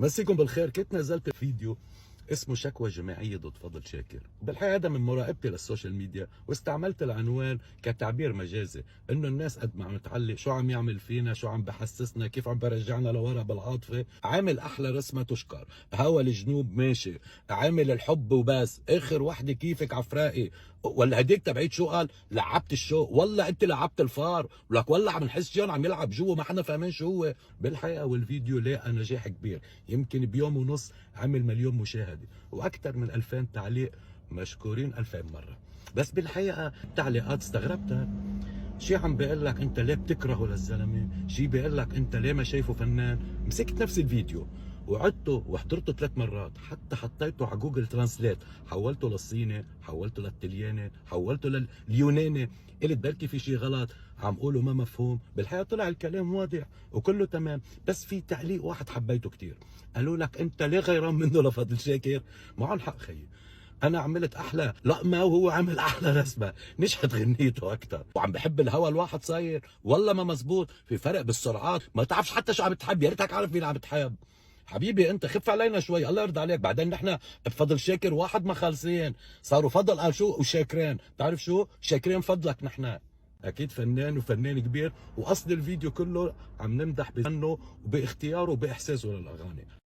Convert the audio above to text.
مسيكم بالخير. كنت نزلت فيديو اسمه شكوى جماعية ضد فضل شاكر. بالحقيقة هذا من مراقبتي للسوشيال ميديا، واستعملت العنوان كتعبير مجازي انه الناس قد ما عم تعلق شو عم يعمل فينا، شو عم بحسسنا، كيف عم برجعنا لورا بالعاطفة. عامل احلى رسمة تشكر، هوا الجنوب ماشي، عامل الحب وبس، اخر وحدة كيفك عفرائي. ولا هديك تبعيد شو قال؟ لعبت الشو، والله انت لعبت الفار، ولك والله عم نحس جون عم يلعب جوا ما حنا فاهمين شو هو. بالحقيقة والفيديو لاقى نجاح كبير، يمكن بيوم ونص عمل مليون مشاهدة واكثر من 2000 تعليق، مشكورين 2000 مرة. بس بالحقيقة تعليقات استغربتها. شي عم بيقول لك انت ليه بتكرهه للزلمه، شي بيقول لك انت ليه ما شايفه فنان. مسكت نفس الفيديو وعدته وحضرته 3 مرات، حتى حطيته على جوجل ترانسليت، حولته للصيني، حولته للتلياني، حولته لليوناني. قلت بركي في شي غلط عم قوله ما مفهوم. بالحقيقه طلع الكلام واضح وكله تمام، بس في تعليق واحد حبيته كثير. قالوا لك انت ليه غيران منه لفضل شاكر؟ معهم حق خيي، انا عملت احلى لقمه وهو عمل احلى رسمه، نجحت غنيته اكثر. وعم بحب الهوا الواحد صاير والله ما مزبوط، في فرق بالسرعات، ما تعرفش حتى شو عم تحب، يا ريتك عارف مين عم تحب. حبيبي انت خف علينا شوي، الله يرضى عليك. بعدين نحن بفضل شاكر واحد ما خالصين، صاروا فضل قال شو وشاكرين، بتعرف شو شاكرين فضلك. نحن اكيد فنان وفنان كبير، واصل الفيديو كله عم نمدح بفنه وباختياره وباحساسه للاغاني.